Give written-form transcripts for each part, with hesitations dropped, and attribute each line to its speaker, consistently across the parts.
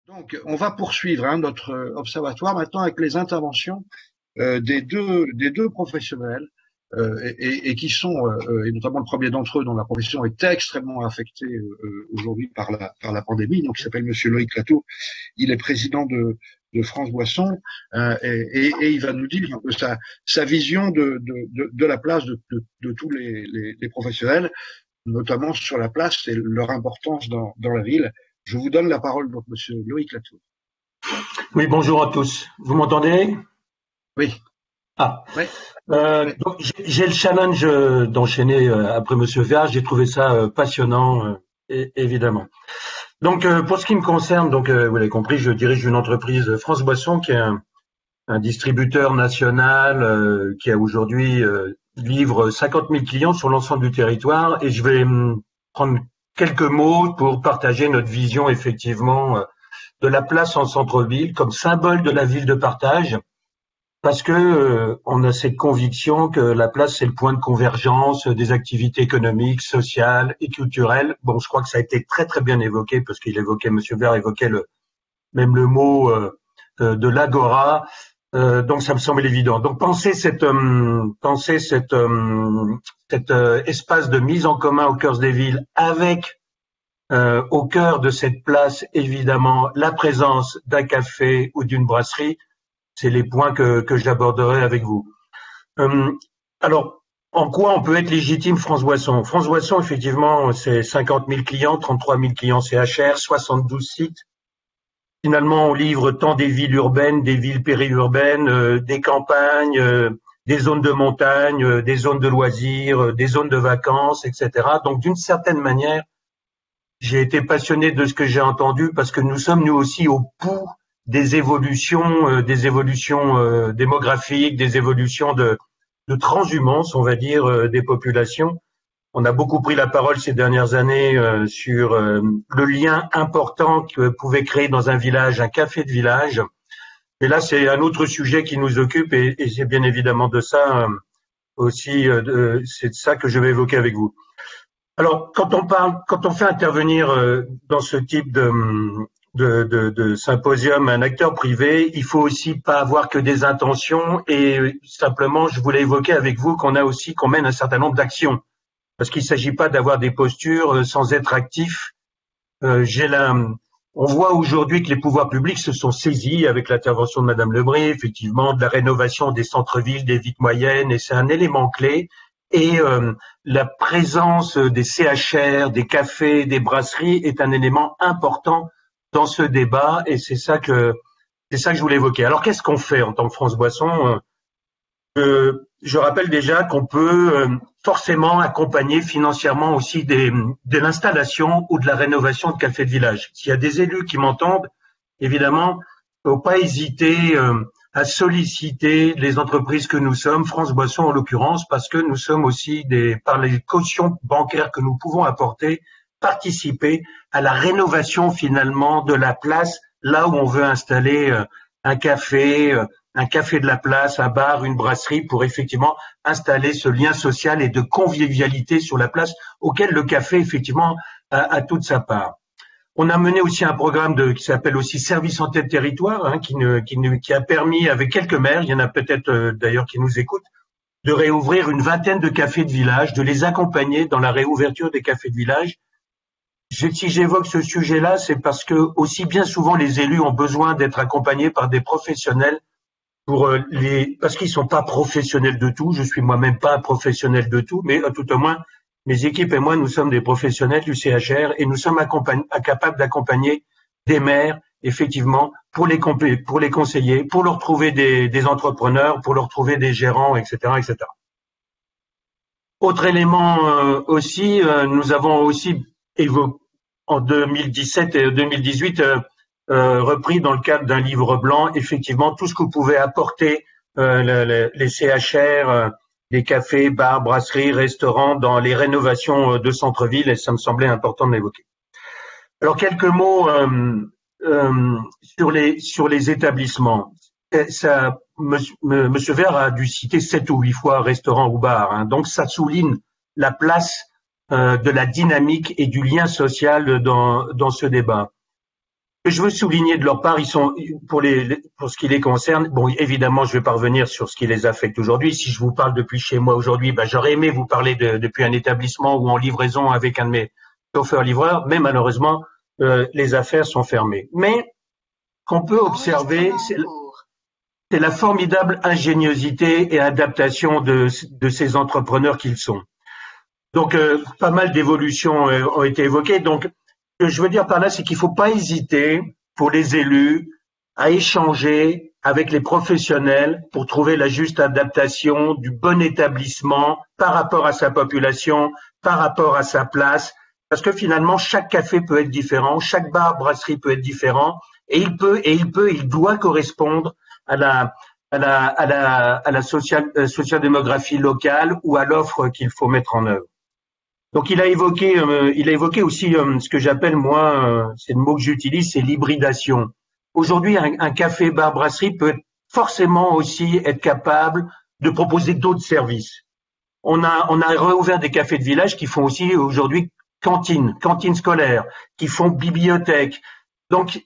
Speaker 1: Donc, on va poursuivre notre observatoire maintenant avec les interventions des deux professionnels et qui sont, et notamment le premier d'entre eux dont la profession est extrêmement affectée aujourd'hui par la pandémie, donc il s'appelle Monsieur Loïc Latour. Il est président de France Boisson et il va nous dire un peu sa vision de la place de tous les professionnels, notamment sur la place et leur importance dans la ville. Je vous donne la parole, donc, Monsieur Loïc Latour.
Speaker 2: Oui, bonjour à tous. Vous m'entendez?
Speaker 1: Oui,
Speaker 2: Ah,
Speaker 1: oui, oui.
Speaker 2: donc j'ai le challenge d'enchaîner après Monsieur Vert. J'ai trouvé ça passionnant, évidemment. Donc, pour ce qui me concerne, donc vous l'avez compris, je dirige une entreprise France Boisson qui est un distributeur national qui a aujourd'hui livre 50 000 clients sur l'ensemble du territoire. Et je vais prendre quelques mots pour partager notre vision effectivement de la place en centre-ville comme symbole de la ville de partage. Parce que on a cette conviction que la place c'est le point de convergence des activités économiques, sociales et culturelles. Bon, je crois que ça a été très très bien évoqué parce qu'il évoquait, Monsieur Vert évoquait même le mot de l'agora. Donc ça me semble évident. Donc penser cet espace de mise en commun au cœur des villes avec au cœur de cette place évidemment la présence d'un café ou d'une brasserie. C'est les points que j'aborderai avec vous. Euh, alors, en quoi on peut être légitime France Boisson? France Boisson, effectivement, c'est 50 000 clients, 33 000 clients CHR, 72 sites. Finalement, on livre tant des villes urbaines, des villes périurbaines, des campagnes, des zones de montagne, des zones de loisirs, des zones de vacances, etc. Donc, d'une certaine manière, j'ai été passionné de ce que j'ai entendu parce que nous sommes nous aussi au pouls des évolutions démographiques, des évolutions de transhumance, on va dire, des populations. On a beaucoup pris la parole ces dernières années sur le lien important que pouvait créer dans un village un café de village. Et là, c'est un autre sujet qui nous occupe et c'est bien évidemment de ça aussi, c'est de ça que je vais évoquer avec vous. Alors, quand on fait intervenir dans ce type de symposium un acteur privé, il faut aussi pas avoir que des intentions et simplement, je voulais évoquer avec vous qu'on mène un certain nombre d'actions. Parce qu'il ne s'agit pas d'avoir des postures sans être actif. J'ai la, on voit aujourd'hui que les pouvoirs publics se sont saisis avec l'intervention de Madame Lebré, effectivement, de la rénovation des centres-villes, des villes moyennes, et c'est un élément clé. Et la présence des CHR, des cafés, des brasseries est un élément important dans ce débat, et c'est ça que je voulais évoquer. Alors, qu'est-ce qu'on fait en tant que France Boisson? Je rappelle déjà qu'on peut forcément accompagner financièrement aussi de l'installation ou de la rénovation de cafés de village. S'il y a des élus qui m'entendent, évidemment, il ne faut pas hésiter à solliciter les entreprises que nous sommes, France Boisson en l'occurrence, parce que nous sommes aussi, par les cautions bancaires que nous pouvons apporter, participer à la rénovation finalement de la place là où on veut installer un café de la place, un bar, une brasserie pour effectivement installer ce lien social et de convivialité sur la place auquel le café effectivement a toute sa part. On a mené aussi un programme qui s'appelle aussi Service Santé de Territoire, qui a permis avec quelques maires, il y en a peut-être d'ailleurs qui nous écoutent, de réouvrir une vingtaine de cafés de village, de les accompagner dans la réouverture des cafés de village. Si j'évoque ce sujet-là, c'est parce que aussi bien souvent les élus ont besoin d'être accompagnés par des professionnels parce qu'ils sont pas professionnels de tout. Je suis moi-même pas un professionnel de tout, mais tout au moins mes équipes et moi, nous sommes des professionnels du CHR et nous sommes capables d'accompagner des maires, effectivement, pour les conseiller, pour leur trouver des entrepreneurs, pour leur trouver des gérants, etc., etc. Autre élément aussi, nous avons aussi évoqué en 2017 et 2018 repris dans le cadre d'un livre blanc, effectivement, tout ce que vous pouvez apporter les CHR, les cafés, bars, brasseries, restaurants dans les rénovations de centre-ville, et ça me semblait important de l'évoquer. Alors, quelques mots sur les établissements. Monsieur Vert a dû citer 7 ou 8 fois restaurant ou bar, donc ça souligne la place de la dynamique et du lien social dans ce débat. que je veux souligner de leur part, ils sont, pour ce qui les concerne, bon, évidemment, je vais pas revenir sur ce qui les affecte aujourd'hui. Si je vous parle depuis chez moi aujourd'hui, ben, j'aurais aimé vous parler depuis un établissement ou en livraison avec un de mes chauffeurs-livreurs, mais malheureusement, les affaires sont fermées. Mais, qu'on peut observer, c'est la formidable ingéniosité et adaptation de ces entrepreneurs qu'ils sont. Donc, pas mal d'évolutions ont été évoquées. Donc, ce que je veux dire par là, c'est qu'il ne faut pas hésiter pour les élus à échanger avec les professionnels pour trouver la juste adaptation du bon établissement par rapport à sa population, par rapport à sa place, parce que finalement, chaque café peut être différent, chaque bar, brasserie peut être différent, et il doit correspondre à la social-démographie locale ou à l'offre qu'il faut mettre en œuvre. Donc il a évoqué aussi ce que j'appelle moi, c'est le mot que j'utilise, c'est l'hybridation. Aujourd'hui, un café bar brasserie peut forcément aussi être capable de proposer d'autres services. On a réouvert des cafés de village qui font aussi aujourd'hui cantine scolaire, qui font bibliothèque. Donc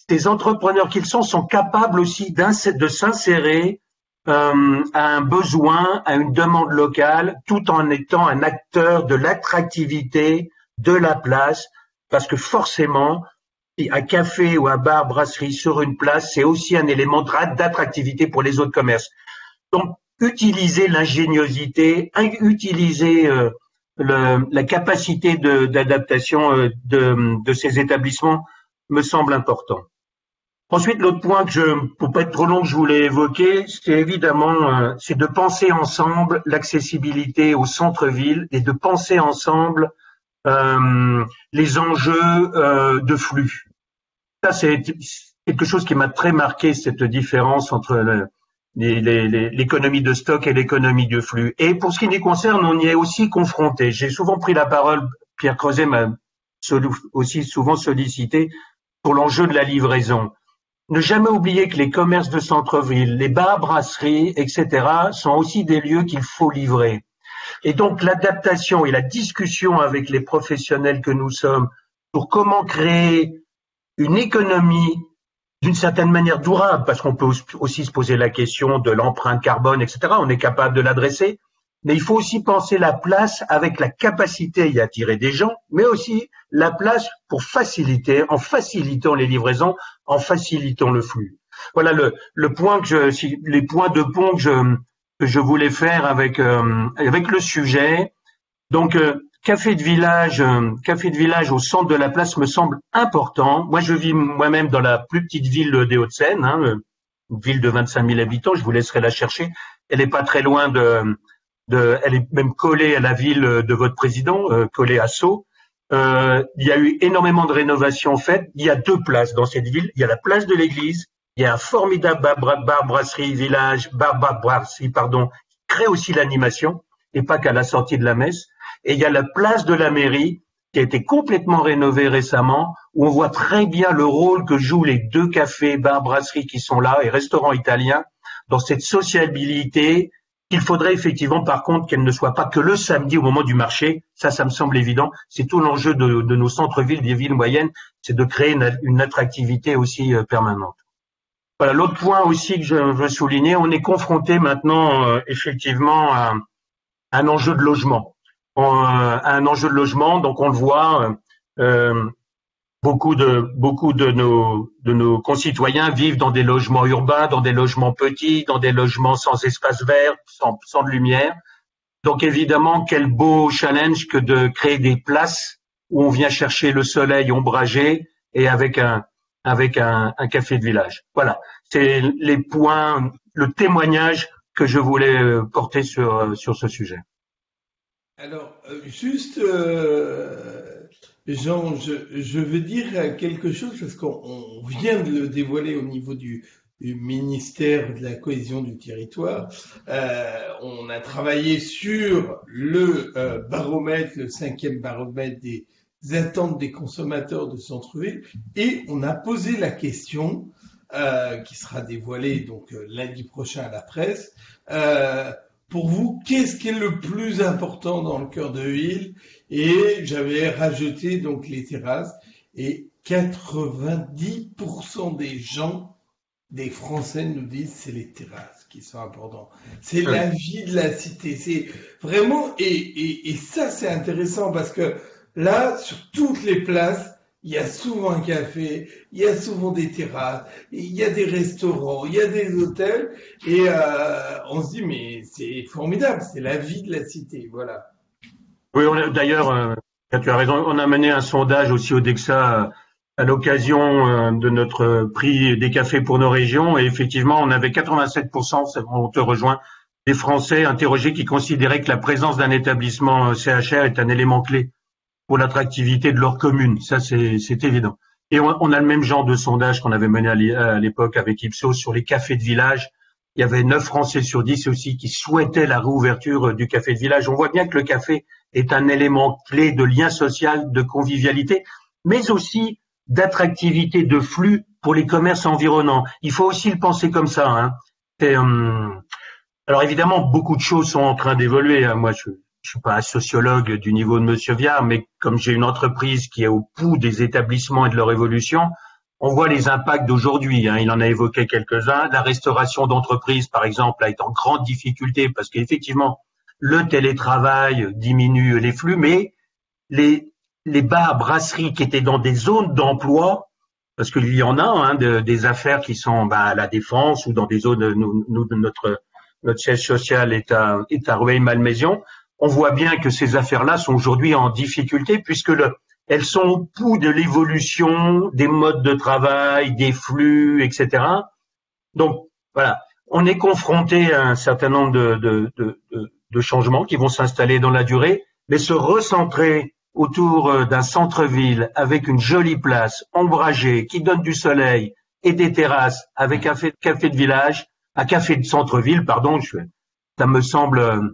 Speaker 2: ces entrepreneurs qu'ils sont capables aussi de s'insérer à un besoin, à une demande locale, tout en étant un acteur de l'attractivité de la place, parce que forcément, un café ou un bar, brasserie sur une place, c'est aussi un élément d'attractivité pour les autres commerces. Donc, utiliser l'ingéniosité, utiliser la capacité d'adaptation de ces établissements me semble important. Ensuite, l'autre point pour pas être trop long, que je voulais évoquer, c'est évidemment, c'est de penser ensemble l'accessibilité au centre-ville et de penser ensemble les enjeux de flux. Ça, c'est quelque chose qui m'a très marqué, cette différence entre l'économie de stock et l'économie de flux. Et pour ce qui nous concerne, on y est aussi confronté. J'ai souvent pris la parole, Pierre Creuset m'a aussi souvent sollicité pour l'enjeu de la livraison. Ne jamais oublier que les commerces de centre-ville, les bars, brasseries, etc., sont aussi des lieux qu'il faut livrer. Et donc, l'adaptation et la discussion avec les professionnels que nous sommes pour comment créer une économie d'une certaine manière durable, parce qu'on peut aussi se poser la question de l'empreinte carbone, etc., on est capable de l'adresser, mais il faut aussi penser la place avec la capacité à y attirer des gens, mais aussi la place pour faciliter, en facilitant les livraisons, en facilitant le flux. Voilà les points de pont que je voulais faire avec le sujet. Donc, café de village au centre de la place me semble important. Moi, je vis moi-même dans la plus petite ville des Hauts-de-Seine, une ville de 25 000 habitants. Je vous laisserai la chercher. Elle est pas très loin elle est même collée à la ville de votre président, collée à Sceaux. Il y a eu énormément de rénovations faites. Il y a deux places dans cette ville. Il y a la place de l'église. Il y a un formidable bar brasserie qui crée aussi l'animation et pas qu'à la sortie de la messe. Et il y a la place de la mairie qui a été complètement rénovée récemment, où on voit très bien le rôle que jouent les deux cafés, bars, brasseries qui sont là et restaurants italiens dans cette sociabilité. Il faudrait effectivement, par contre, qu'elle ne soit pas que le samedi au moment du marché. Ça me semble évident. C'est tout l'enjeu de nos centres-villes, des villes moyennes, c'est de créer une attractivité aussi permanente. Voilà, l'autre point aussi que je veux souligner, on est confronté maintenant effectivement à un enjeu de logement. Donc on le voit, beaucoup de nos concitoyens vivent dans des logements urbains, dans des logements petits, dans des logements sans espace vert, sans de lumière. Donc évidemment, quel beau challenge que de créer des places où on vient chercher le soleil ombragé et avec un café de village. Voilà, c'est les points, le témoignage que je voulais porter sur ce sujet.
Speaker 3: Alors, juste, Jean, je veux dire quelque chose parce qu'on vient de le dévoiler au niveau du ministère de la cohésion du territoire. On a travaillé sur le baromètre, le 5e baromètre des attentes des consommateurs de centre-ville, et on a posé la question qui sera dévoilée donc lundi prochain à la presse. Pour vous, qu'est-ce qui est le plus important dans le cœur de ville? Et j'avais rajouté donc les terrasses. Et 90% des gens, des Français nous disent c'est les terrasses qui sont importantes. C'est la vie de la cité. C'est vraiment, et ça c'est intéressant parce que là, sur toutes les places, il y a souvent un café, il y a souvent des terrasses, il y a des restaurants, il y a des hôtels, et on se dit mais c'est formidable, c'est la vie de la cité, voilà.
Speaker 2: Oui, d'ailleurs, tu as raison, on a mené un sondage aussi au DEXA à l'occasion de notre prix des cafés pour nos régions, et effectivement, on avait 87%, on te rejoint, des Français interrogés qui considéraient que la présence d'un établissement CHR est un élément clé pour l'attractivité de leur commune. Ça, c'est évident. Et on a le même genre de sondage qu'on avait mené à l'époque avec Ipsos sur les cafés de village. Il y avait 9 Français sur 10 aussi qui souhaitaient la réouverture du café de village. On voit bien que le café est un élément clé de lien social, de convivialité, mais aussi d'attractivité, de flux pour les commerces environnants. Il faut aussi le penser comme ça, hein. Alors évidemment, beaucoup de choses sont en train d'évoluer, hein. Moi, je suis pas un sociologue du niveau de Monsieur Viard, mais comme j'ai une entreprise qui est au pouls des établissements et de leur évolution, on voit les impacts d'aujourd'hui, hein. Il en a évoqué quelques-uns. La restauration d'entreprise, par exemple, est en grande difficulté parce qu'effectivement, le télétravail diminue les flux, mais les bars, brasseries qui étaient dans des zones d'emploi, parce qu'il y en a, hein, des affaires qui sont à la Défense ou dans des zones, notre siège social est à Rueil-Malmaison. On voit bien que ces affaires-là sont aujourd'hui en difficulté puisque elles sont au pouls de l'évolution des modes de travail, des flux, etc. Donc voilà, on est confronté à un certain nombre de changements qui vont s'installer dans la durée, mais se recentrer autour d'un centre-ville avec une jolie place ombragée qui donne du soleil et des terrasses avec un café de village, un café de centre-ville, pardon, ça me semble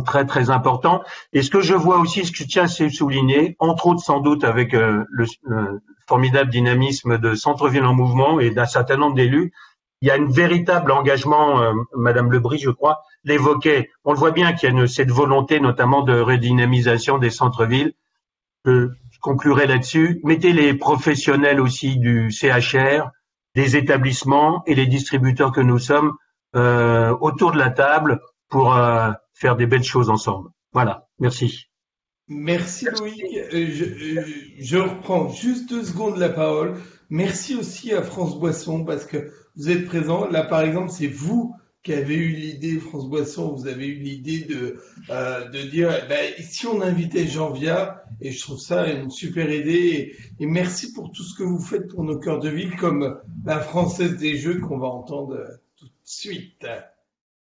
Speaker 2: très très important. Et ce que je vois aussi, ce que je tiens à souligner, entre autres sans doute avec le formidable dynamisme de Centre-ville en mouvement et d'un certain nombre d'élus, il y a un véritable engagement, Madame Lebris, je crois, l'évoquait. On le voit bien qu'il y a cette volonté notamment de redynamisation des centres-villes. Je conclurai là-dessus. Mettez les professionnels aussi du CHR, des établissements et les distributeurs que nous sommes autour de la table pour faire des belles choses ensemble. Voilà, merci.
Speaker 3: Merci Loïc. Je reprends juste 2 secondes la parole. Merci aussi à France Boisson parce que vous êtes présent. Là, par exemple, c'est vous qui avez eu l'idée, France Boisson, vous avez eu l'idée de dire, si on invitait Jean Viard, et je trouve ça une super idée. Et merci pour tout ce que vous faites pour nos cœurs de ville, comme la Française des Jeux qu'on va entendre tout de suite.